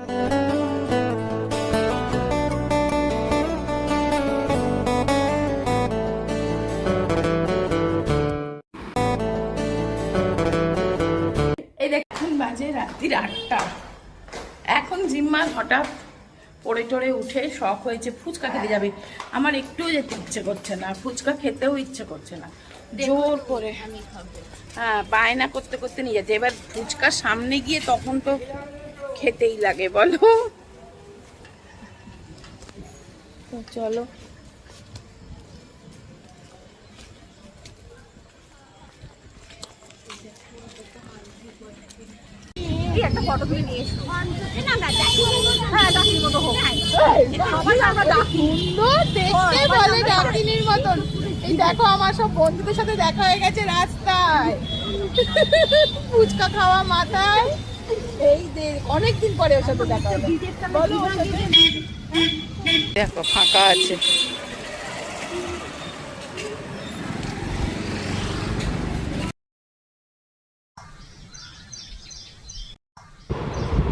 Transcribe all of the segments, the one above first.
এই দেখুন বাজে রাত্রির 8টা। এখন জিম্মার হঠাৎ পড়ে টড়ে উঠে শখ হয়েছে ফুচকা খেতে যাবে। আমার একটুও যেতে ইচ্ছে করছে না, ফুচকা খেতেও ইচ্ছে করছে না, জোর করে হ্যাঁ বায়না করতে করতে নিয়ে যাচ্ছে। এবার ফুচকার সামনে গিয়ে তখন তো খেতেই লাগে বলো। তো চলো একটা ফটো তুলে নিয়ে এসো। হ্যাঁ ডাকির মতো হোক, সবাই আমরা ডাকি, সুন্দর দেখতে বলে ডাকিনীর মতন। এই দেখো আমার সব বন্ধুদের সাথে দেখা হয়ে গেছে রাস্তায়, ফুচকা খাওয়া মাথায়। এই অনেকদিন পরে ওর সাথে দেখা হলো, বলো ওর সাথে। দেখো ফাঁকা আছে।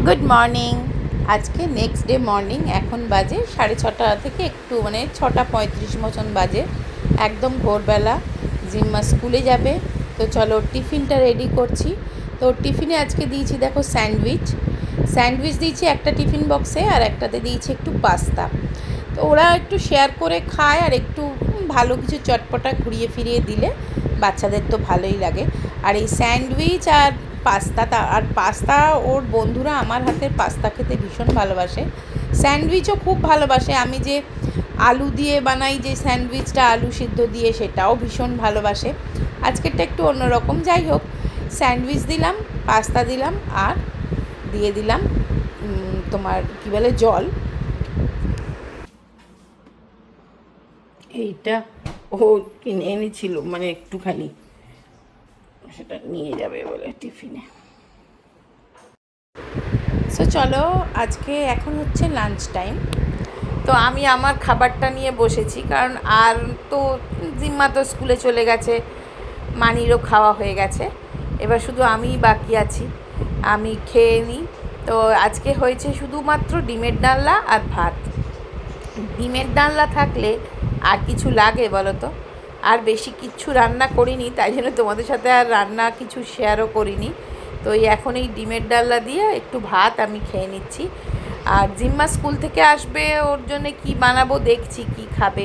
Good morning. আজকে নেক্সট ডে মর্নিং। এখন বাজে 6:30 থেকে একটু মানে 6:35 মতন বাজে, একদম ভোরবেলা। জিম্মা স্কুলে যাবে, তো চলো টিফিনটা রেডি করছি। তো টিফিনে আজকে দিয়েছি দেখো স্যান্ডউইচ দিয়েছি একটা টিফিন বক্সে, আর একটাতে দিয়েছি একটু পাস্তা। তো ওরা একটু শেয়ার করে খায়, আর একটু ভালো কিছু চটপটা ঘুরিয়ে ফিরিয়ে দিলে বাচ্চাদের তো ভালোই লাগে। আর এই স্যান্ডউইচ আর পাস্তা ওর বন্ধুরা আমার হাতের পাস্তা খেতে ভীষণ ভালোবাসে, স্যান্ডউইচও খুব ভালোবাসে। আমি যে আলু দিয়ে বানাই যে স্যান্ডউইচটা, আলু সিদ্ধ দিয়ে, সেটাও ভীষণ ভালোবাসে। আজকেরটা একটু অন্যরকম। যাই হোক, স্যান্ডউইচ দিলাম, পাস্তা দিলাম, আর দিয়ে দিলাম তোমার কী বলে জল। এইটা ও কিনে এনেছিল, মানে একটুখানি, সেটা নিয়ে যাবে বলে টিফিনে। সো চলো, আজকে এখন হচ্ছে লাঞ্চ টাইম। তো আমি আমার খাবারটা নিয়ে বসেছি, কারণ আর তো জিম্মা তো স্কুলে চলে গেছে, মানিরও খাওয়া হয়ে গেছে, এবার শুধু আমিই বাকি আছি। আমি খেয়ে নিই। তো আজকে হয়েছে শুধুমাত্র ডিমের ডালনা আর ভাত। ডিমের ডালনা থাকলে আর কিছু লাগে বলো তো? আর বেশি কিচ্ছু রান্না করিনি, তাই জন্য তোমাদের সাথে আর রান্না কিছু শেয়ারও করিনি। তো এখন এই ডিমের ডালনা দিয়ে একটু ভাত আমি খেয়ে নিচ্ছি। আর জিম্মা স্কুল থেকে আসবে, ওর জন্য কি বানাবো দেখছি, কি খাবে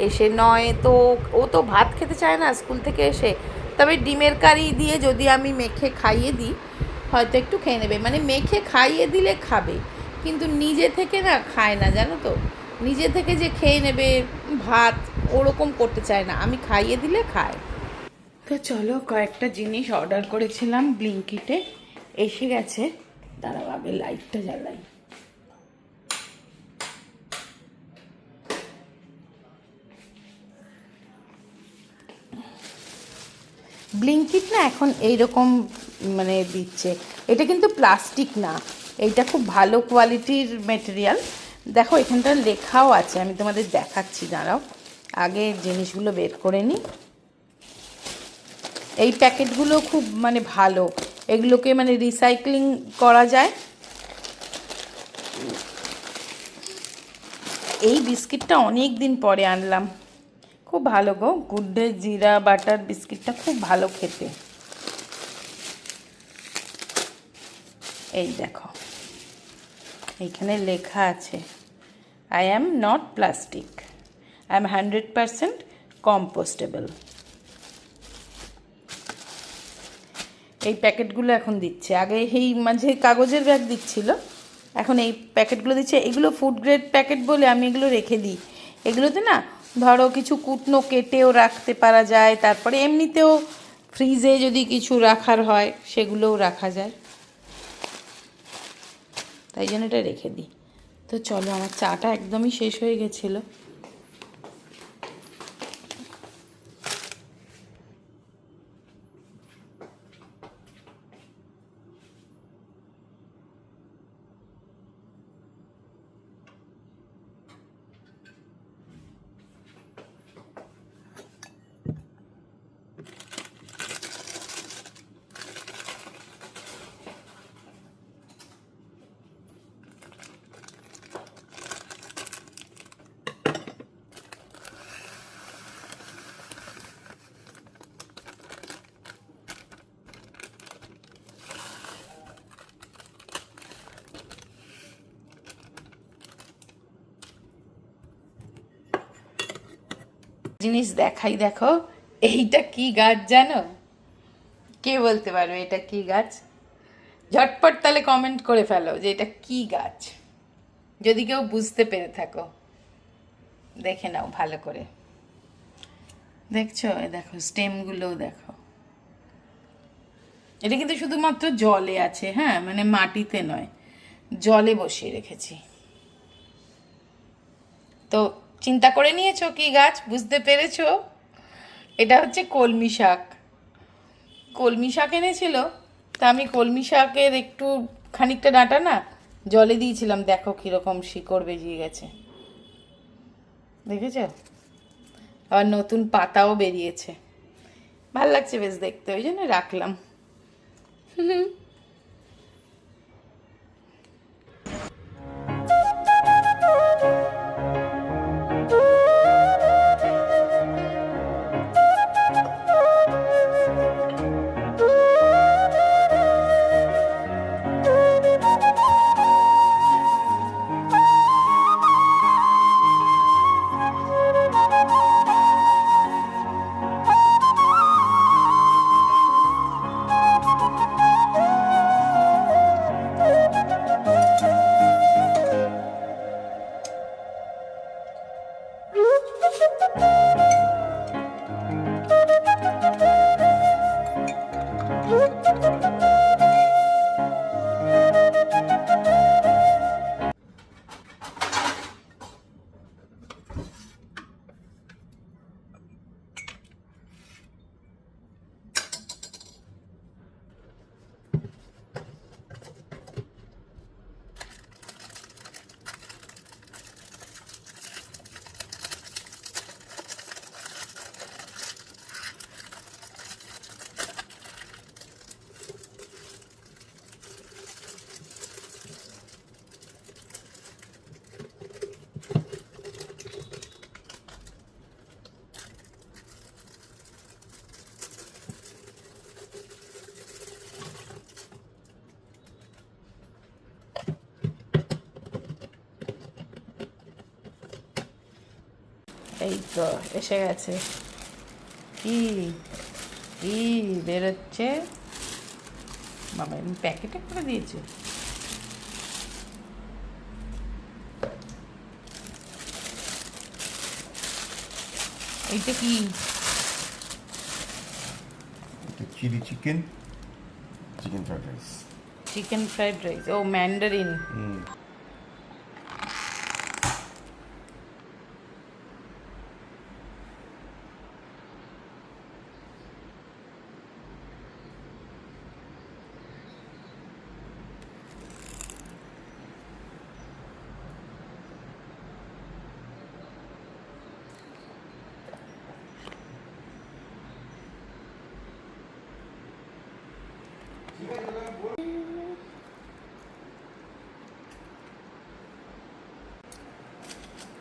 এসে। নয় তো ও তো ভাত খেতে চায় না স্কুল থেকে এসে, তবে ডিমের কারি দিয়ে যদি আমি মেখে খাইয়ে দিই হয়তো একটু খেয়ে নেবে। মানে মেখে খাইয়ে দিলে খাবে, কিন্তু নিজে থেকে না খায় না, জানো তো। নিজে থেকে যে খেয়ে নেবে ভাত, ওরকম করতে চায় না, আমি খাইয়ে দিলে খায়। তো চলো, কয়েকটা জিনিস অর্ডার করেছিলাম ব্লিঙ্কিটে, এসে গেছে। দাঁড়াও আগে লাইটটা জ্বালাই। ব্লিঙ্কিট না এখন এইরকম মানে দিচ্ছে। এটা কিন্তু প্লাস্টিক না, এইটা খুব ভালো কোয়ালিটির মেটেরিয়াল। দেখো এখানটা লেখাও আছে, আমি তোমাদের দেখাচ্ছি, দাঁড়াও আগে জিনিসগুলো বের করে নিই। এই প্যাকেটগুলো খুব মানে ভালো, এগুলোকে মানে রিসাইক্লিং করা যায়। এই বিস্কিটটা অনেক দিন পরে আনলাম, খুব ভালো গো। গুড ডে জিরা বাটার বিস্কিটটা খুব ভালো খেতে। এই দেখো এইখানে লেখা আছে, I am not plastic, I am 100% compostable. এই প্যাকেটগুলো এখন দিচ্ছে, আগে এই মাঝে কাগজের ব্যাগ দিচ্ছিল, এখন এই প্যাকেটগুলো দিচ্ছে। এগুলো ফুড গ্রেড প্যাকেট বলে আমি এগুলো রেখে দিই। এগুলোতে না ধরো কিছু কুটনো কেটেও রাখতে পারা যায়, তারপরে এমনিতেও ফ্রিজে যদি কিছু রাখার হয় সেগুলোও রাখা যায়, তাই জন্য এটা রেখে দিই। তো চলো, আমার চাটা একদমই শেষ হয়ে গেছিলো। জিনিস দেখাই, দেখো এইটা কি গাছ জানো? কে বলতে পারবে এটা কি গাছ? ঝটপট তাহলে কমেন্ট করে ফেলো যে এটা কি গাছ, যদি কেউ বুঝতে পেরে থাকো। দেখে নাও ভালো করে। দেখছো? দেখো স্টেমগুলোও দেখো। এটা কিন্তু শুধুমাত্র জলে আছে, হ্যাঁ, মানে মাটিতে নয়, জলে বসিয়ে রেখেছি। তো চিন্তা করে নিয়েছো কি গাছ, বুঝতে পেরেছো? এটা হচ্ছে কলমি শাক। কলমি শাক এনেছিল, তা আমি কলমি শাকের একটু খানিকটা ডাঁটা না জলে দিয়েছিলাম, দেখো কীরকম শিকড় বেরিয়ে গেছে, দেখেছ? আবার নতুন পাতাও বেরিয়েছে, ভাল লাগছে বেশ দেখতে, ওই জন্য রাখলাম। এই তো এসে গেছে। কি কি বেরোচ্ছে বাবা, আমি প্যাকেটে করে দিয়েছে। এইটা কি? Chilli chicken, chicken fried rice. Chicken fried rice, ও ম্যান্ডারিন।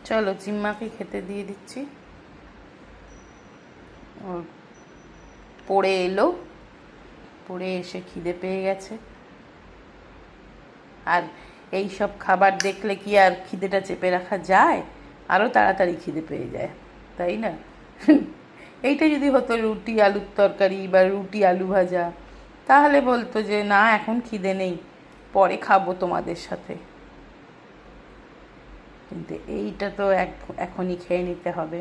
চলো জিম্মাকে খেতে দিয়ে দিচ্ছি। ওর পড়ে এলো, পড়ে এসে খিদে পেয়ে গেছে। আর এই সব খাবার দেখলে কি আর খিদেটা চেপে রাখা যায়? আরও তাড়াতাড়ি খিদে পেয়ে যায়, তাই না? এইটা যদি হতো রুটি আলুর তরকারি বা রুটি আলু ভাজা, তাহলে বলতো যে না এখন খিদে নেই, পরে খাবো তোমাদের সাথে। কিন্তু এইটা তো এখনই খেয়ে নিতে হবে।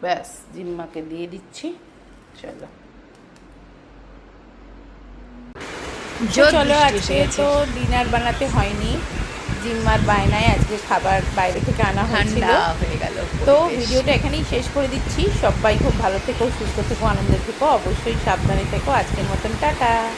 ব্যাস জিম্মাকে দিয়ে দিচ্ছি। চলো চলো আজকে তো ডিনার বানাতে হয়নি, জিম্মার বায়নায় আজকে খাবার বাইরে থেকে আনা হয়েছিল হয়ে গেল। তো ভিডিওটা এখানেই শেষ করে দিচ্ছি। সবাই খুব ভালো থেকো, সুস্থ থেকো, আনন্দে থেকো, অবশ্যই সাবধানে থেকো। আজকের মতন টাটা।